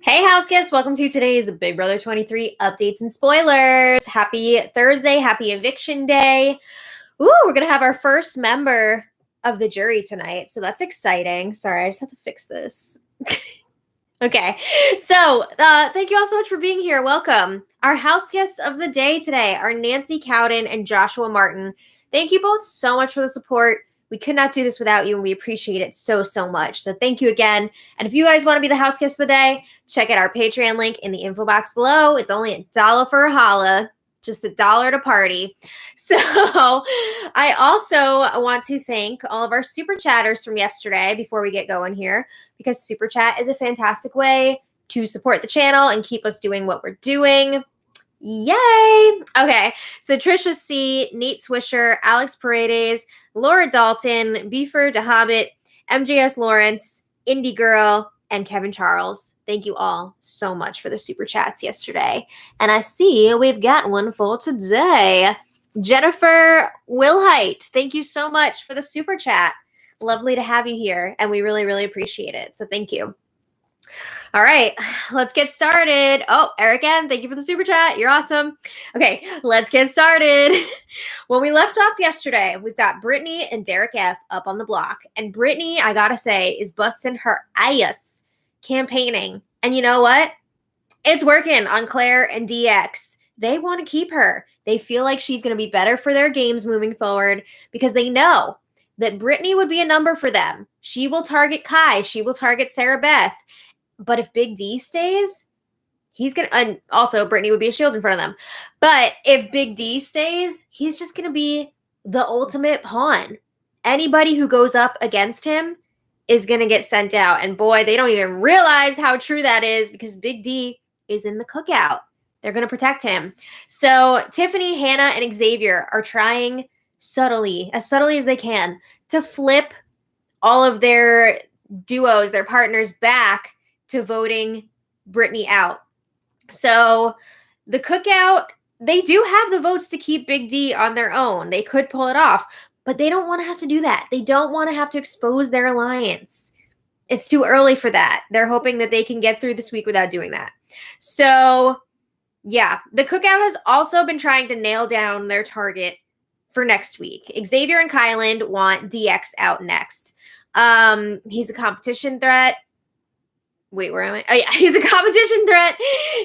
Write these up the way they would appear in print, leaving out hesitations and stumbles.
Hey, house guests, welcome to today's Big Brother 23 updates and spoilers. Happy Thursday, happy eviction day. Ooh, we're going to have our first member of the jury tonight, so that's exciting. Sorry, I just have to fix this. Okay, so thank you all so much for being here. Welcome. Our house guests of the day today are Nancy Cowden and Joshua Martin. Thank you both so much for the support. We could not do this without you, and we appreciate it so, so much. So thank you again. And if you guys want to be the house guest of the day, check out our Patreon link in the info box below. It's only $1 for a holla, just $1 to party. So I also want to thank all of our super chatters from yesterday before we get going here, because super chat is a fantastic way to support the channel and keep us doing what we're doing. Yay! Okay, so Trisha C, Nate Swisher, Alex Paredes, Laura Dalton, Beefer DeHobbit, MJS Lawrence, Indie Girl, and Kevin Charles. Thank you all so much for the super chats yesterday. And I see we've got one for today. Jennifer Wilhite, thank you so much for the super chat. Lovely to have you here, and we really, really appreciate it. So thank you. All right, let's get started. Oh, Eric N, thank you for the super chat. You're awesome. Okay, let's get started. When we left off yesterday, we've got Brittany and Derek F up on the block. And Brittany, I gotta say, is busting her ass campaigning. And you know what? It's working on Claire and DX. They want to keep her. They feel like she's going to be better for their games moving forward because they know that Brittany would be a number for them. She will target Kai. She will target Sarah Beth. But if Big D stays, he's going to, and also Brittany would be a shield in front of them. But if Big D stays, he's just going to be the ultimate pawn. Anybody who goes up against him is going to get sent out. And boy, they don't even realize how true that is because Big D is in the cookout. They're going to protect him. So Tiffany, Hannah, and Xavier are trying subtly as they can, to flip all of their duos, their partners, back to voting Brittany out. So the cookout, they do have the votes to keep Big D on their own. They could pull it off, but they don't want to have to do that. They don't want to have to expose their alliance. It's too early for that. They're hoping that they can get through this week without doing that. So yeah, the cookout has also been trying to nail down their target for next week. Xavier and Kyland want DX out next. He's a competition threat. Wait, where am I? Oh, yeah, he's a competition threat.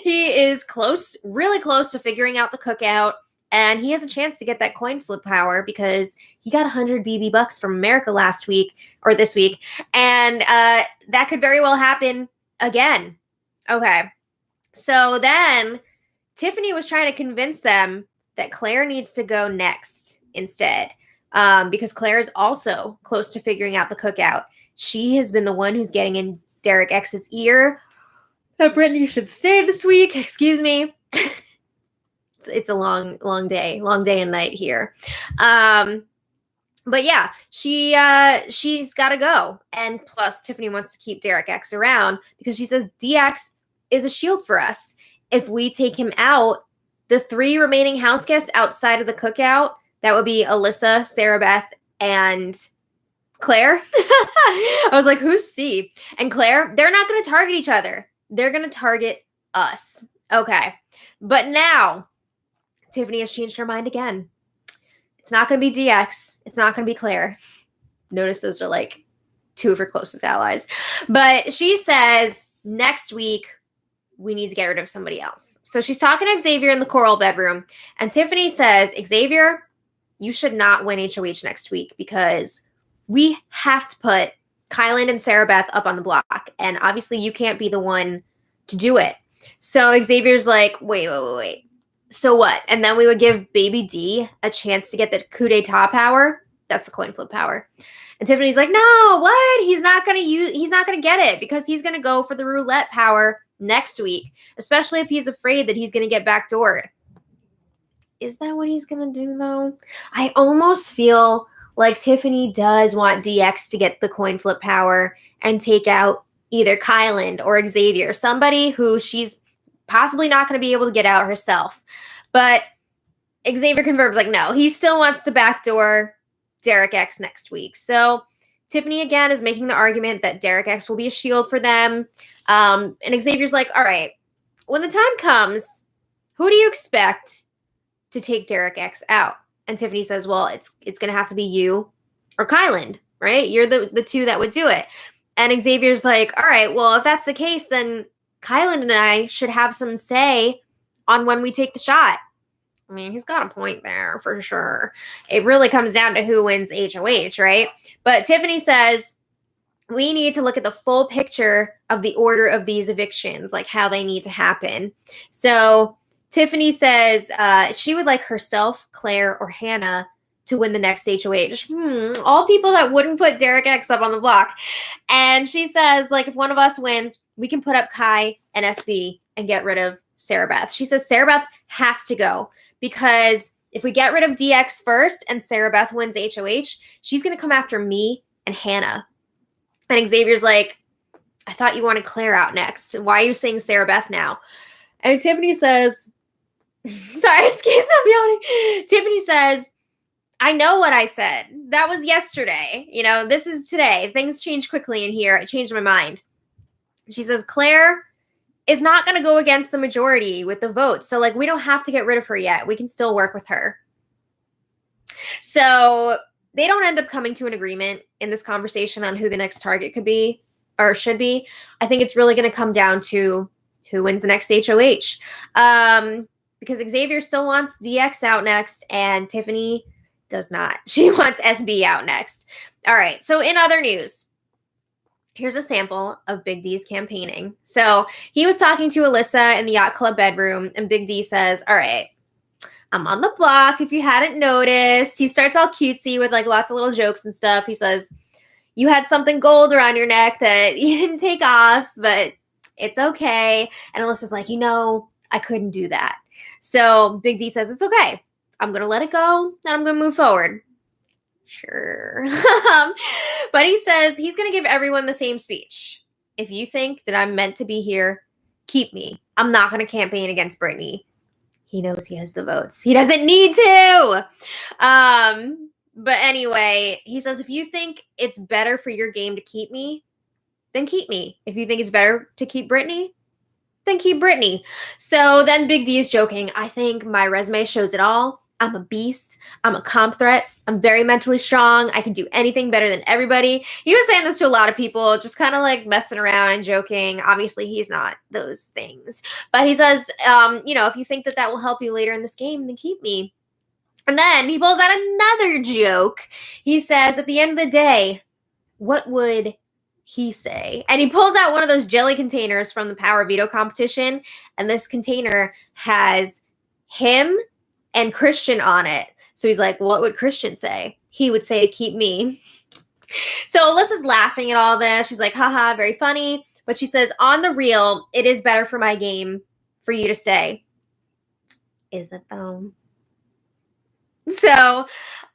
He is close, really close to figuring out the cookout, and he has a chance to get that coin flip power because he got 100 BB bucks from America last week, or this week, and that could very well happen again. Okay, so then Tiffany was trying to convince them that Claire needs to go next instead, because Claire is also close to figuring out the cookout. She has been the one who's getting in Derek X's ear that Brittany should stay this week. Excuse me. It's a long day and night here. But yeah, she's got to go. And plus, Tiffany wants to keep Derek X around because she says DX is a shield for us. If we take him out, the 3 remaining house guests outside of the cookout, that would be Alyssa, Sarah Beth, and Claire. I was like, who's C? And Claire, they're not going to target each other. They're going to target us. Okay. But now, Tiffany has changed her mind again. It's not going to be DX. It's not going to be Claire. Notice those are like 2 of her closest allies. But she says next week, we need to get rid of somebody else. So she's talking to Xavier in the coral bedroom. And Tiffany says, Xavier, you should not win HOH next week because we have to put Kyland and Sarah Beth up on the block. And obviously you can't be the one to do it. So Xavier's like, wait. So what? And then we would give Baby D a chance to get the coup d'etat power. That's the coin flip power. And Tiffany's like, no, what? He's not going to get it because he's going to go for the roulette power next week, especially if he's afraid that he's going to get backdoored. Is that what he's going to do though? I almost feel like Tiffany does want DX to get the coin flip power and take out either Kyland or Xavier, somebody who she's possibly not going to be able to get out herself. But Xavier confirms, like, no, he still wants to backdoor Derek X next week. So Tiffany again is making the argument that Derek X will be a shield for them. And Xavier's like, all right, when the time comes, who do you expect to take Derek X out? And Tiffany says, well, it's going to have to be you or Kyland, right? You're the two that would do it. And Xavier's like, all right, well, if that's the case, then Kyland and I should have some say on when we take the shot. I mean, he's got a point there for sure. It really comes down to who wins HOH, right? But Tiffany says, we need to look at the full picture of the order of these evictions, like how they need to happen. So Tiffany says she would like herself, Claire, or Hannah to win the next HOH. All people that wouldn't put Derek X up on the block. And she says, like, if one of us wins, we can put up Kai and SB and get rid of Sarah Beth. She says Sarah Beth has to go because if we get rid of DX first and Sarah Beth wins HOH, she's going to come after me and Hannah. And Xavier's like, I thought you wanted Claire out next. Why are you saying Sarah Beth now? And Tiffany says, sorry, excuse me, I'm yawning. Tiffany says, I know what I said. That was yesterday. You know, this is today. Things change quickly in here. I changed my mind. She says, Claire is not going to go against the majority with the vote. So, like, we don't have to get rid of her yet. We can still work with her. So they don't end up coming to an agreement in this conversation on who the next target could be or should be. I think it's really going to come down to who wins the next HOH. Because Xavier still wants DX out next and Tiffany does not. She wants SB out next. All right. So in other news, here's a sample of Big D's campaigning. So he was talking to Alyssa in the yacht club bedroom and Big D says, all right, I'm on the block if you hadn't noticed. He starts all cutesy with like lots of little jokes and stuff. He says, you had something gold around your neck that you didn't take off, but it's okay. And Alyssa's like, you know, I couldn't do that. So Big D says, it's okay. I'm going to let it go and I'm going to move forward. Sure. But he says he's going to give everyone the same speech. If you think that I'm meant to be here, keep me. I'm not going to campaign against Brittany. He knows he has the votes. He doesn't need to. But anyway, he says, if you think it's better for your game to keep me, then keep me. If you think it's better to keep Brittany, then keep Brittany. So then Big D is joking. I think my resume shows it all. I'm a beast. I'm a comp threat. I'm very mentally strong. I can do anything better than everybody. He was saying this to a lot of people, just kind of like messing around and joking. Obviously, he's not those things. But he says, you know, if you think that that will help you later in this game, then keep me. And then he pulls out another joke. He says, at the end of the day, what would he say? And he pulls out one of those jelly containers from the Power Veto competition. And this container has him and Christian on it. So he's like, what would Christian say? He would say to keep me. So Alyssa's laughing at all this. She's like, haha, very funny. But she says, on the real, it is better for my game for you to stay. Is it though? So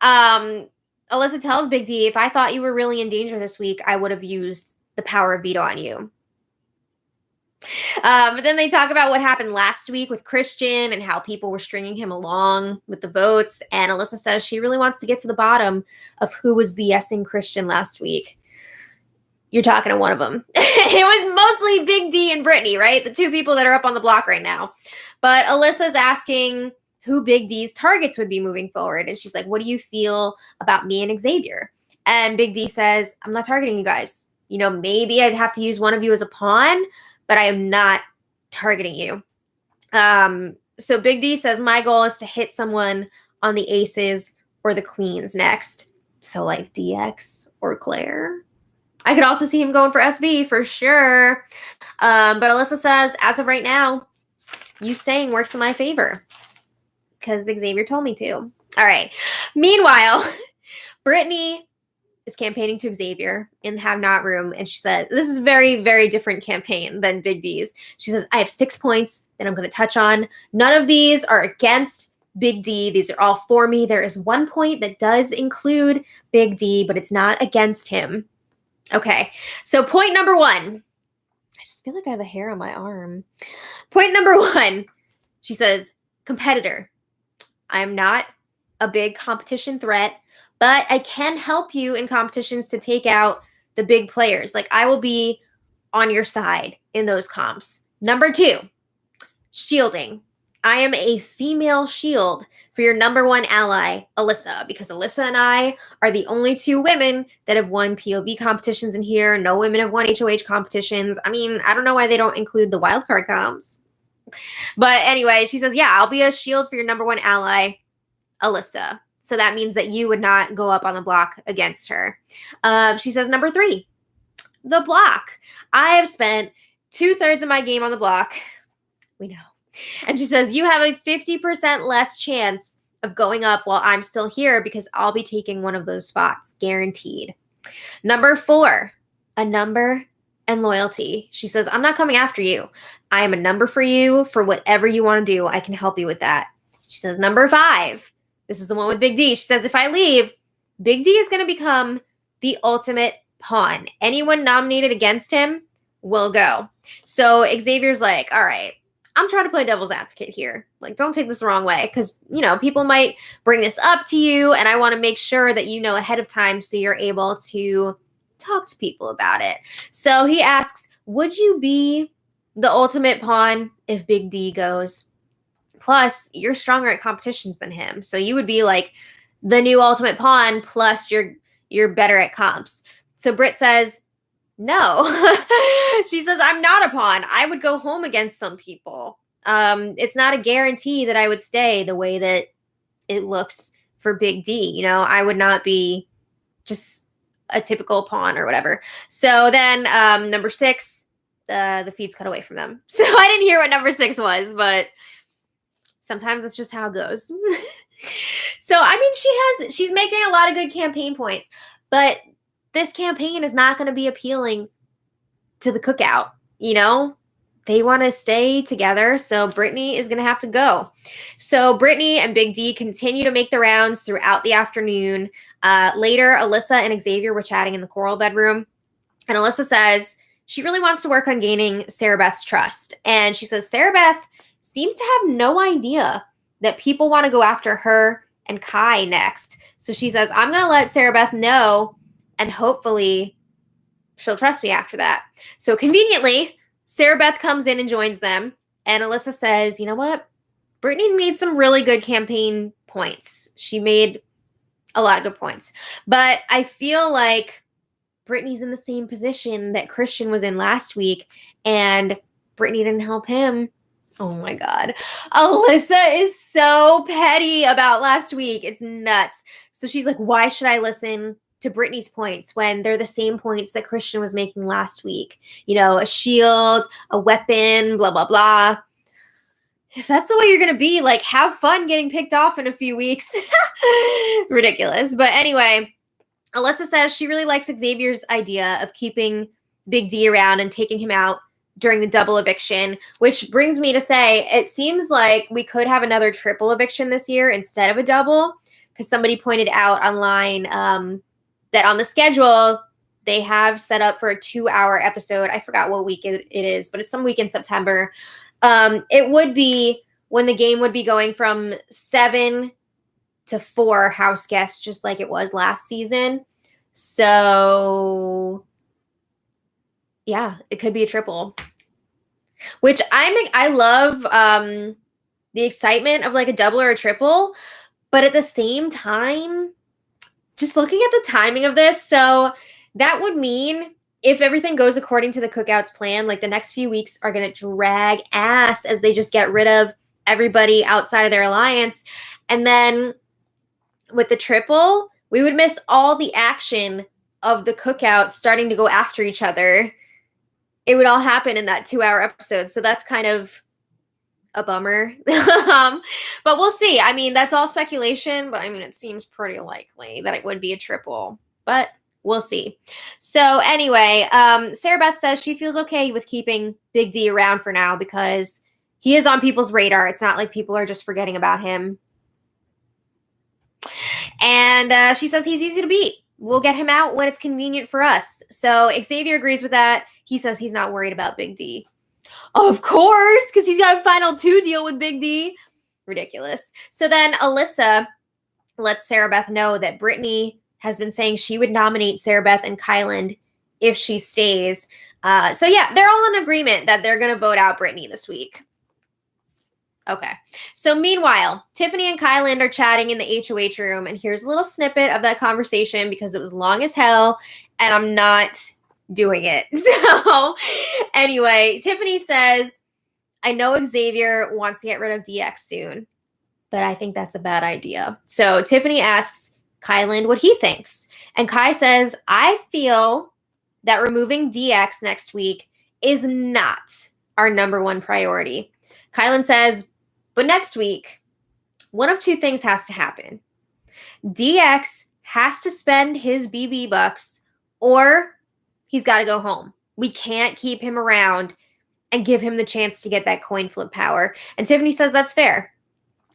Alyssa tells Big D, if I thought you were really in danger this week, I would have used the power of veto on you. But then they talk about what happened last week with Christian and how people were stringing him along with the votes. And Alyssa says she really wants to get to the bottom of who was BSing Christian last week. You're talking to one of them. It was mostly Big D and Brittany, right? The two people that are up on the block right now. But Alyssa's asking who Big D's targets would be moving forward. And she's like, what do you feel about me and Xavier? And Big D says, I'm not targeting you guys. You know, maybe I'd have to use one of you as a pawn, but I am not targeting you. So Big D says, my goal is to hit someone on the aces or the queens next. So like DX or Claire. I could also see him going for SB for sure. But Alyssa says, as of right now, you staying works in my favor because Xavier told me to. All right. Meanwhile, Brittany is campaigning to Xavier in the have not room. And she said, this is a very, very different campaign than Big D's. She says, I have 6 points that I'm going to touch on. None of these are against Big D. These are all for me. There is 1 point that does include Big D, but it's not against him. Okay. So point number 1. I just feel like I have a hair on my arm. Point number 1. She says, competitor. I am not a big competition threat, but I can help you in competitions to take out the big players. Like, I will be on your side in those comps. Number 2, shielding. I am a female shield for your number 1 ally, Alyssa, because Alyssa and I are the only 2 women that have won POV competitions in here. No women have won HOH competitions. I mean, I don't know why they don't include the wildcard comps. But anyway, she says, yeah, I'll be a shield for your number 1 ally, Alyssa. So that means that you would not go up on the block against her. She says, number 3, the block. I have spent 2/3 of my game on the block. We know. And she says, you have a 50% less chance of going up while I'm still here because I'll be taking one of those spots, guaranteed. Number 4, a number and loyalty. She says, I'm not coming after you. I am a number for you for whatever you want to do. I can help you with that. She says, number 5, this is the one with Big D. She says, if I leave, Big D is going to become the ultimate pawn. Anyone nominated against him will go. So Xavier's like, all right, I'm trying to play devil's advocate here. Like, don't take this the wrong way because, you know, people might bring this up to you, and I want to make sure that you know ahead of time so you're able to talk to people about it. So he asks, would you be the ultimate pawn if Big D goes? Plus, you're stronger at competitions than him. So you would be like the new ultimate pawn, plus you're better at comps. So Britt says, no. She says, I'm not a pawn. I would go home against some people. It's not a guarantee that I would stay the way that it looks for Big D. You know, I would not be just a typical pawn or whatever. So then number 6, the feeds cut away from them. So I didn't hear what number 6 was, but sometimes that's just how it goes. So, I mean, she's making a lot of good campaign points, but this campaign is not going to be appealing to the Cookout. You know, they want to stay together. So Brittany is going to have to go. So Brittany and Big D continue to make the rounds throughout the afternoon. Later, Alyssa and Xavier were chatting in the coral bedroom. And Alyssa says she really wants to work on gaining Sarah Beth's trust. And she says Sarah Beth seems to have no idea that people want to go after her and Kai next. So she says, I'm going to let Sarah Beth know, and hopefully she'll trust me after that. So conveniently, Sarah Beth comes in and joins them. And Alyssa says, you know what? Brittany made some really good campaign points. She made a lot of good points. But I feel like Brittany's in the same position that Christian was in last week, and Brittany didn't help him. Oh my God. Alyssa is so petty about last week. It's nuts. So she's like, why should I listen to Brittany's points when they're the same points that Christian was making last week? You know, a shield, a weapon, blah, blah, blah. If that's the way you're going to be, like, have fun getting picked off in a few weeks. Ridiculous. But anyway, Alyssa says she really likes Xavier's idea of keeping Big D around and taking him out during the double eviction, which brings me to say it seems like we could have another triple eviction this year instead of a double, because somebody pointed out online that on the schedule they have set up for a 2-hour episode. I forgot what week it is, but it's some week in September. It would be when the game would be going from 7 to 4 house guests, just like it was last season. So yeah, it could be a triple, which I love the excitement of like a double or a triple, but at the same time, just looking at the timing of this, so that would mean if everything goes according to the Cookout's plan, like the next few weeks are going to drag ass as they just get rid of everybody outside of their alliance. And then with the triple, we would miss all the action of the Cookout starting to go after each other. It would all happen in that 2-hour episode. So that's kind of a bummer. But we'll see. I mean, that's all speculation, but I mean, it seems pretty likely that it would be a triple, but we'll see. So anyway, Sarah Beth says she feels okay with keeping Big D around for now because he is on people's radar. It's not like people are just forgetting about him. And she says he's easy to beat. We'll get him out when it's convenient for us. So Xavier agrees with that. He says he's not worried about Big D. Of course, because he's got a final 2 deal with Big D. Ridiculous. So then Alyssa lets Sarah Beth know that Brittany has been saying she would nominate Sarah Beth and Kyland if she stays. So yeah, they're all in agreement that they're going to vote out Brittany this week. Okay. So meanwhile, Tiffany and Kyland are chatting in the HOH room, and here's a little snippet of that conversation because it was long as hell, and I'm not doing it. So anyway, Tiffany says, I know Xavier wants to get rid of DX soon, but I think that's a bad idea. So Tiffany asks Kyland what he thinks. And Kai says, I feel that removing DX next week is not our number one priority. Kyland says, but next week, one of two things has to happen. DX has to spend his BB bucks or he's got to go home. We can't keep him around and give him the chance to get that coin flip power. And Tiffany says that's fair.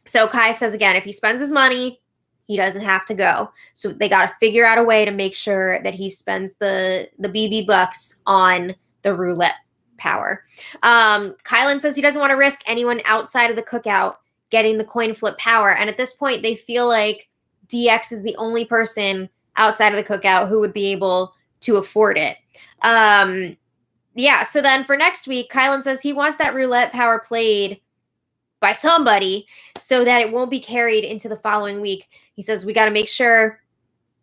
So Kai says again, if he spends his money, he doesn't have to go. So they got to figure out a way to make sure that he spends the BB bucks on the roulette power. Kyland says he doesn't want to risk anyone outside of the cookout getting the coin flip power. And at this point, they feel like DX is the only person outside of the cookout who would be able to afford it. Yeah, so then for next week, Kyland says he wants that roulette power played by somebody so that it won't be carried into the following week. He says we got to make sure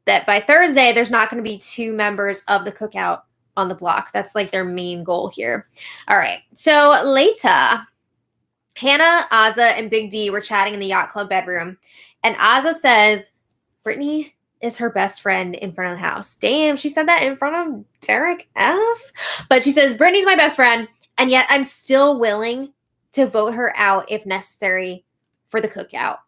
that by Thursday, there's not going to be 2 members of the cookout on the block. That's like their main goal here. All right. So later, Hannah, Azah, and Big D were chatting in the yacht club bedroom. And Azah says, Brittany is her best friend in front of the house. Damn, she said that in front of Derek F. But she says, Brittany's my best friend. And yet I'm still willing to vote her out if necessary for the cookout.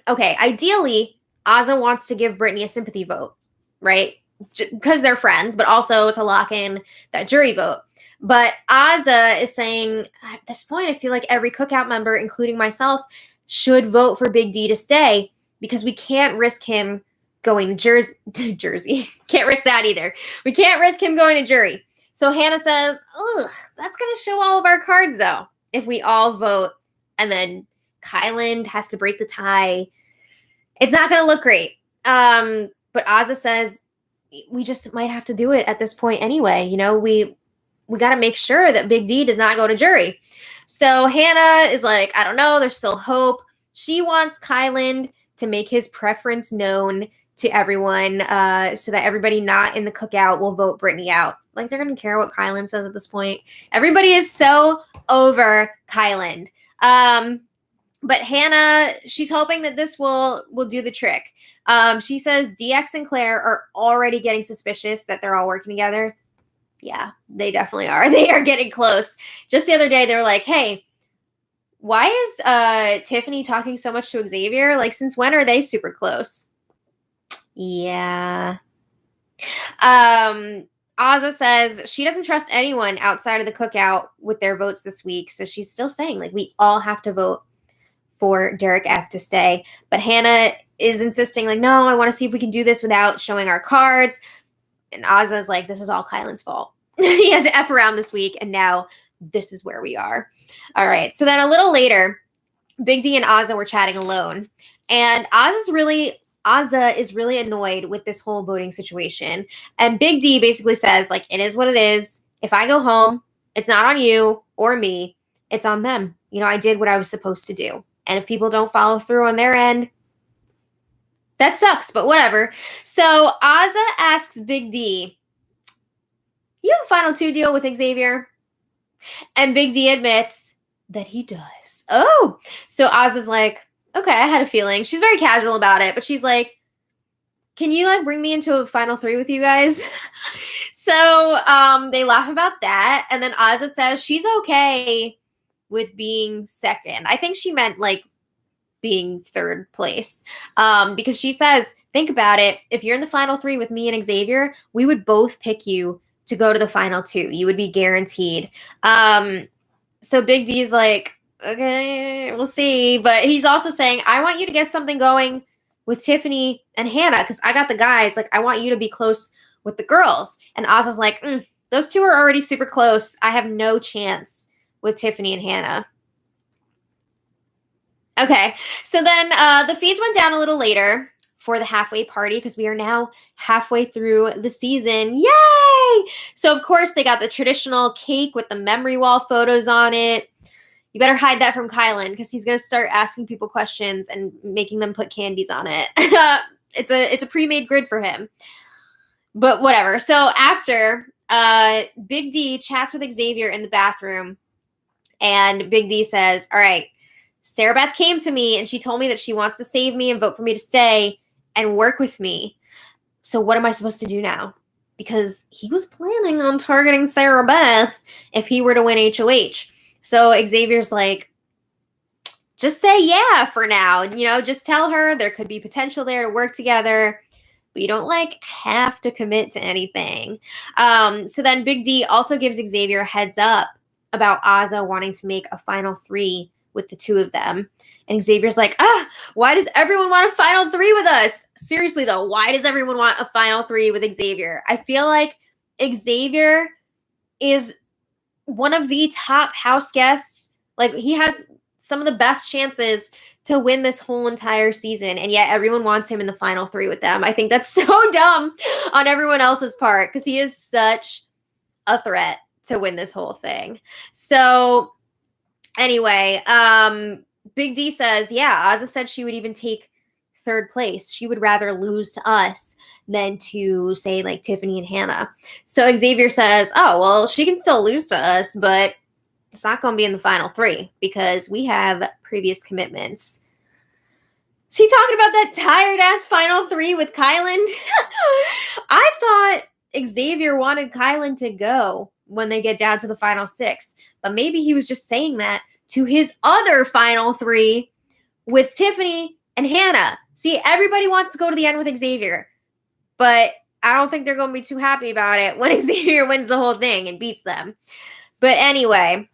Okay, ideally, Azah wants to give Brittany a sympathy vote, right? Because they're friends, but also to lock in that jury vote. But Azah is saying, at this point, I feel like every cookout member, including myself, should vote for Big D to stay because we can't risk him going to Jersey. Can't risk that either. We can't risk him going to jury. So Hannah says, ugh, that's going to show all of our cards, though, if we all vote. And then Kyland has to break the tie. It's not going to look great. But Azah says, we just might have to do it at this point anyway. You know, we got to make sure that Big D does not go to jury. So Hannah is like, I don't know. There's still hope. She wants Kyland to make his preference known to everyone so that everybody not in the cookout will vote Brittany out. Like, they're going to care what Kyland says at this point. Everybody is so over Kyland. But Hannah, she's hoping that this will do the trick. She says DX and Claire are already getting suspicious that they're all working together. Yeah, they definitely are. They are getting close. Just the other day, they were like, hey, why is Tiffany talking so much to Xavier? Like, since when are they super close? Yeah. Azah says she doesn't trust anyone outside of the cookout with their votes this week. So she's still saying, like, we all have to vote for Derek F to stay. But Hannah is insisting, like, no, I want to see if we can do this without showing our cards. And Azah's like, this is all Kyland's fault. He had to F around this week, and now this is where we are. All right. So then a little later, Big D and Azah were chatting alone. And Azah is really annoyed with this whole voting situation. And Big D basically says, like, it is what it is. If I go home, it's not on you or me. It's on them. You know, I did what I was supposed to do. And if people don't follow through on their end, that sucks, but whatever. So Azah asks Big D, you have a final 2 deal with Xavier? And Big D admits that he does. Oh, so Azah's like, okay, I had a feeling. She's very casual about it, but she's like, can you like bring me into a final 3 with you guys? So they laugh about that. And then Azah says she's okay with being second. I think she meant like being 3rd place. Because she says, think about it. If you're in the final 3 with me and Xavier, we would both pick you to go to the final 2. You would be guaranteed. So Big D's like, okay, we'll see. But he's also saying, I want you to get something going with Tiffany and Hannah because I got the guys. Like, I want you to be close with the girls. And Azah's like, those 2 are already super close. I have no chance with Tiffany and Hannah. Okay, so then the feeds went down a little later for the halfway party because we are now halfway through the season. Yay! So, of course, they got the traditional cake with the memory wall photos on it. You better hide that from Kyland because he's going to start asking people questions and making them put candies on it. It's a pre-made grid for him. But whatever. So after, Big D chats with Xavier in the bathroom, and Big D says, all right, Sarah Beth came to me and she told me that she wants to save me and vote for me to stay and work with me. So what am I supposed to do now? Because he was planning on targeting Sarah Beth if he were to win HOH. So Xavier's like, just say yeah for now. Just tell her there could be potential there to work together, but you don't have to commit to anything. So then Big D also gives Xavier a heads up about Azah wanting to make a final 3 with the two of them. And Xavier's like, why does everyone want a final 3 with us? Seriously though, why does everyone want a final 3 with Xavier? I feel like Xavier is one of the top house guests. He has some of the best chances to win this whole entire season, and yet everyone wants him in the final 3 with them. I think that's so dumb on everyone else's part because he is such a threat to win this whole thing. So anyway, Big D says, yeah, Azah said she would even take 3rd place. She would rather lose to us than to say Tiffany and Hannah. So Xavier says, oh, well, she can still lose to us, but it's not going to be in the final 3 because we have previous commitments. Is he talking about that tired ass final 3 with Kyland? I thought Xavier wanted Kyland to go when they get down to the final 6, but maybe he was just saying that to his other final 3 with Tiffany and Hannah. See, everybody wants to go to the end with Xavier, but I don't think they're going to be too happy about it when Xavier wins the whole thing and beats them. But anyway,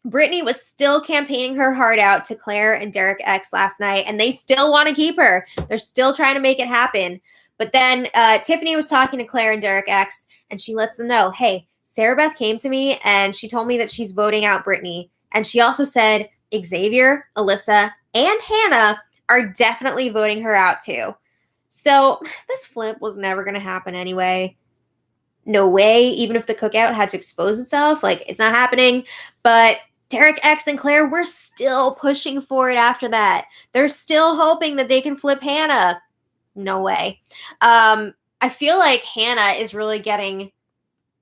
Brittany was still campaigning her heart out to Claire and Derek X last night, and they still want to keep her. They're still trying to make it happen. But then Tiffany was talking to Claire and Derek X, and she lets them know, hey, Sarah Beth came to me, and she told me that she's voting out Brittany. And she also said Xavier, Alyssa, and Hannah are definitely voting her out too. So this flip was never going to happen anyway. No way, even if the cookout had to expose itself, it's not happening. But Derek X and Claire were still pushing for it after that. They're still hoping that they can flip Hannah. No way. I feel like Hannah is really getting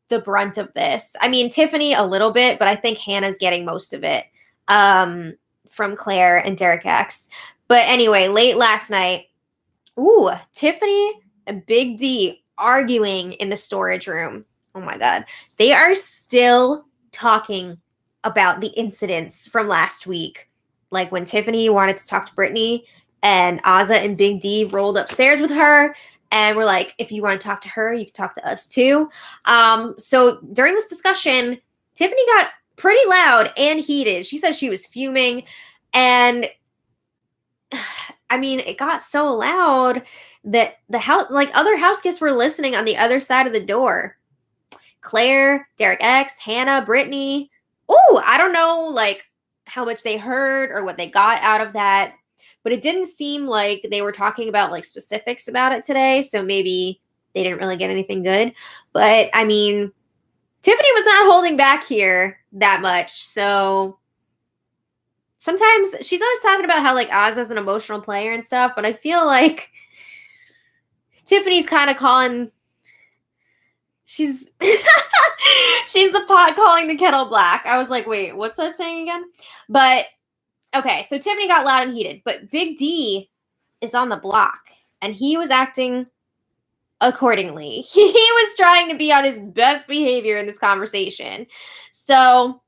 the brunt of this. I mean, Tiffany a little bit, but I think Hannah's getting most of it from Claire and Derek X. But anyway, late last night, Tiffany and Big D arguing in the storage room. Oh my God. They are still talking about the incidents from last week. When Tiffany wanted to talk to Brittany and Azah and Big D rolled upstairs with her. And we're like, if you want to talk to her, you can talk to us too. So during this discussion, Tiffany got pretty loud and heated. She said she was fuming. And I mean, it got so loud that the house, other house guests were listening on the other side of the door. Claire, Derek X, Hannah, Brittany. I don't know, how much they heard or what they got out of that. But it didn't seem like they were talking about specifics about it today. So maybe they didn't really get anything good. But I mean, Tiffany was not holding back here that much. So sometimes she's always talking about how Azah's an emotional player and stuff. But I feel like Tiffany's kind of calling. She's the pot calling the kettle black. I was like, wait, what's that saying again? But okay, so Tiffany got loud and heated, but Big D is on the block, and he was acting accordingly. He was trying to be on his best behavior in this conversation. So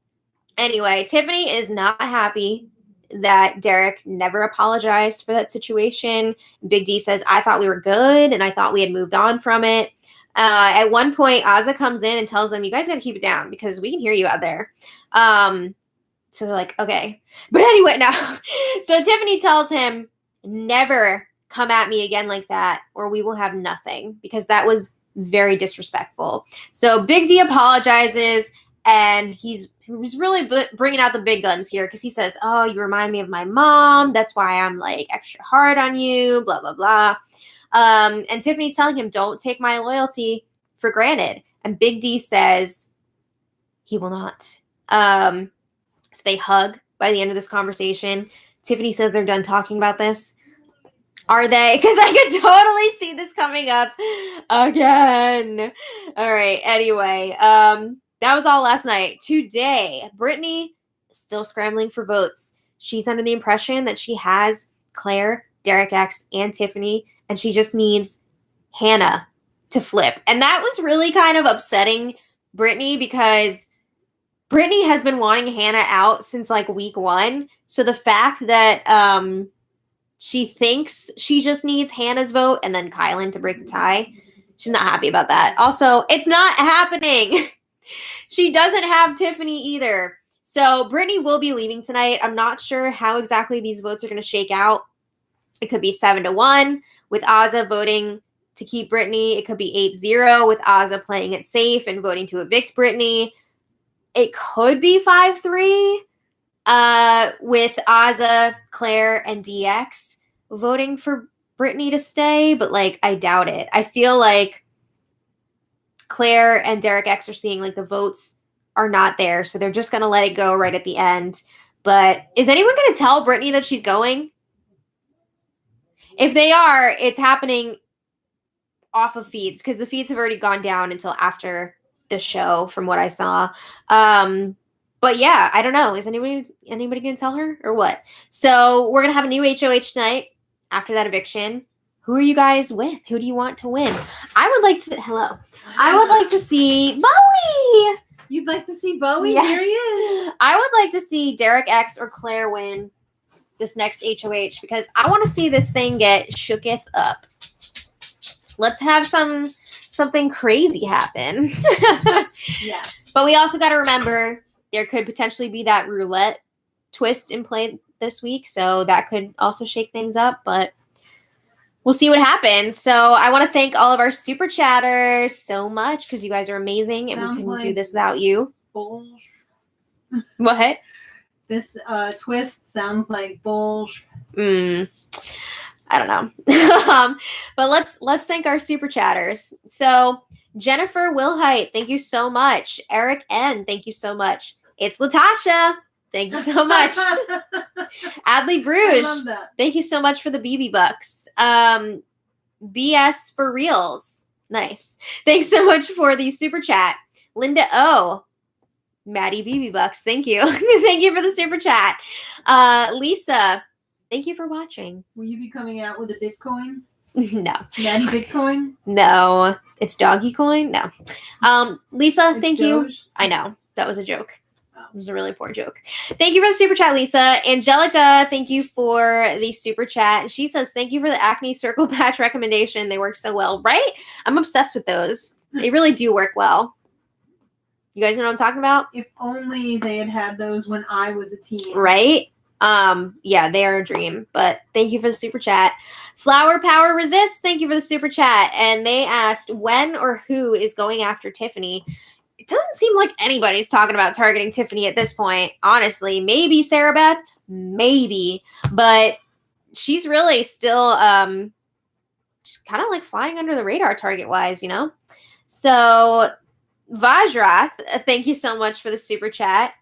anyway, Tiffany is not happy that Derek never apologized for that situation. Big D says, I thought we were good, and I thought we had moved on from it. At one point, Azah comes in and tells them, you guys got to keep it down because we can hear you out there. So they're like, okay. But anyway, now, so Tiffany tells him, never come at me again like that or we will have nothing, because that was very disrespectful. So Big D apologizes and he's he's really bringing out the big guns here because he says, oh, you remind me of my mom. That's why I'm like extra hard on you, blah, blah, blah. And Tiffany's telling him, don't take my loyalty for granted. And Big D says he will not. So they hug by the end of this conversation. Tiffany says they're done talking about this. Are they? Because I could totally see this coming up again. All right. Anyway, that was all last night. Today, Brittany is still scrambling for votes. She's under the impression that she has Claire, Derek X, and Tiffany, and she just needs Hannah to flip. And that was really kind of upsetting Brittany because Brittany has been wanting Hannah out since like week 1. So the fact that she thinks she just needs Hannah's vote and then Kyland to break the tie, she's not happy about that. Also, it's not happening. She doesn't have Tiffany either. So Brittany will be leaving tonight. I'm not sure how exactly these votes are going to shake out. It could be 7-1 with Azah voting to keep Brittany. It could be 8-0 with Azah playing it safe and voting to evict Brittany. It could be 5-3 with Azah, Claire, and DX voting for Brittany to stay, but like I doubt it. I feel like Claire and Derek X are seeing like the votes are not there, so they're just gonna let it go right at the end. But is anyone gonna tell Brittany that she's going? If they are, it's happening off of feeds because the feeds have already gone down until after the show from what I saw. But yeah, I don't know. Is anybody going to tell her or what? So we're going to have a new HOH tonight after that eviction. Who are you guys with? Who do you want to win? I would like to see Bowie. You'd like to see Bowie? Yes. Here he is. I would like to see Derek X or Claire win this next HOH because I want to see this thing get shooketh up. Let's have something crazy happen. Yes. But we also got to remember there could potentially be that roulette twist in play this week. So that could also shake things up. But we'll see what happens. So I want to thank all of our super chatters so much because you guys are amazing and we couldn't do this without you. Bullshit. What? This twist sounds like bullshit. I don't know. But let's thank our super chatters. So Jennifer Wilhite, thank you so much. Eric N, thank you so much. It's Latasha. Thank you so much. Adley Bruges, I love that. thank you so much for the BB bucks. BS for reals. Nice. Thanks so much for the super chat. Linda O. Maddie BB bucks. Thank you. Thank you for the super chat. Lisa, thank you for watching. Will you be coming out with a Bitcoin? No. Maddie Bitcoin? No. It's Doggy Coin? No. Lisa, It's thank you. Doge? I know. That was a joke. Oh. It was a really poor joke. Thank you for the super chat, Lisa. Angelica, thank you for the super chat. She says, thank you for the acne circle patch recommendation. They work so well, right? I'm obsessed with those. They really do work well. You guys know what I'm talking about? If only they had had those when I was a teen. Right? Yeah, they are a dream. But thank you for the super chat. Flower Power Resist, thank you for the super chat. And they asked when or who is going after Tiffany. It doesn't seem like anybody's talking about targeting Tiffany at this point. Honestly, maybe Sarah Beth, maybe, but she's really still just kind of like flying under the radar target wise, you know? So Vajrath, thank you so much for the super chat.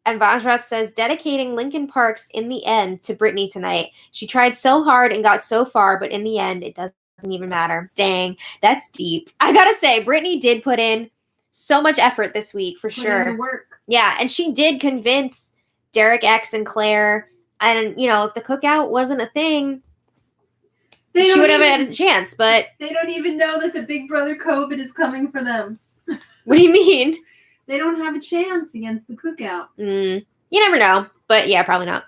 And Vajrath says, dedicating Lincoln Parks in the end to Brittany tonight. She tried so hard and got so far, but in the end, it doesn't even matter. Dang, that's deep. I gotta say, Brittany did put in so much effort this week, for sure. Put in the work. Yeah, and she did convince Derek X and Claire. And, you know, if the cookout wasn't a thing, she would have had a chance, but... They don't even know that the Big Brother COVID is coming for them. What do you mean? They don't have a chance against the Cookout. You never know, but yeah, probably not.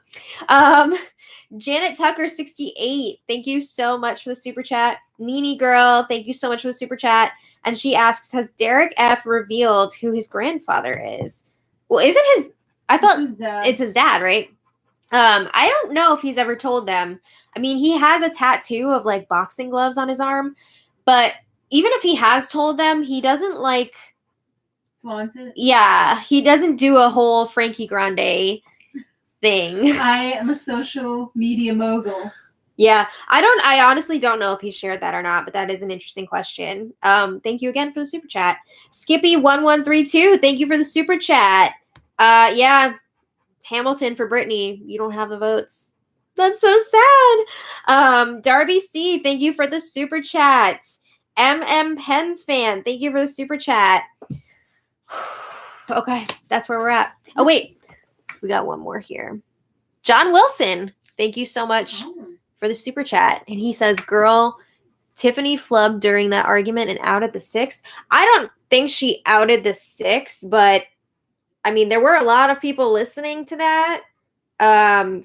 Janet Tucker 68, thank you so much for the super chat. Nini Girl, thank you so much for the super chat. And she asks, has Derek F revealed who his grandfather is? Well, isn't his... I thought it's his dad, right? I don't know if he's ever told them. I mean, he has a tattoo of like boxing gloves on his arm, but even if he has told them, he doesn't like flaunt it. Yeah, he doesn't do a whole Frankie Grande thing. I am a social media mogul. Yeah, I honestly don't know if he shared that or not, but that is an interesting question. Thank you again for the super chat. Skippy1132, thank you for the super chat. Yeah, Hamilton for Brittany. You don't have the votes. That's so sad. Darby C, thank you for the super chat. Pens fan, thank you for the super chat. Okay, that's where we're at. Oh, wait. We got one more here. John Wilson, thank you so much for the super chat. And he says, girl, Tiffany flubbed during that argument and outed the 6. I don't think she outed the 6, but I mean, there were a lot of people listening to that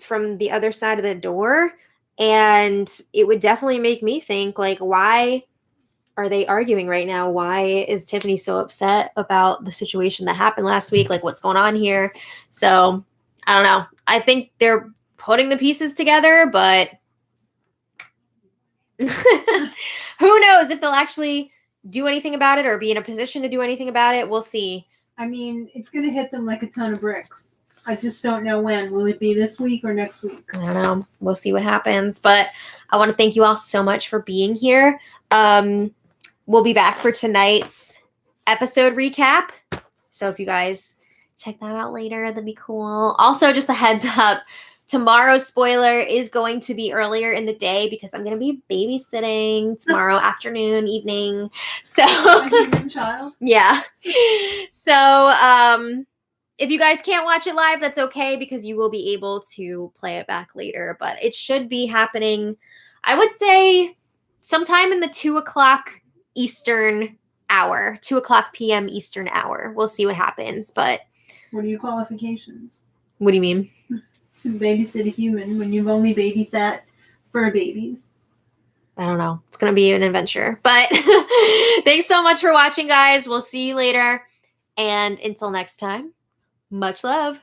from the other side of the door. And it would definitely make me think, like, why are they arguing right now? Why is Tiffany so upset about the situation that happened last week? Like, what's going on here? So, I don't know. I think they're putting the pieces together, but who knows if they'll actually do anything about it or be in a position to do anything about it. We'll see. I mean, it's going to hit them like a ton of bricks. I just don't know when. Will it be this week or next week? I don't know. We'll see what happens. But I want to thank you all so much for being here. We'll be back for tonight's episode recap. So if you guys check that out later, that'd be cool. Also, just a heads up, tomorrow's spoiler is going to be earlier in the day because I'm going to be babysitting tomorrow afternoon, evening. So, A human child? Yeah. So, if you guys can't watch it live, that's okay because you will be able to play it back later. But it should be happening, I would say, sometime in the 2 o'clock Eastern hour, 2 o'clock p.m. Eastern hour. We'll see what happens. But what are your qualifications? What do you mean? To babysit a human when you've only babysat fur babies. I don't know. It's going to be an adventure. But thanks so much for watching, guys. We'll see you later. And until next time, much love.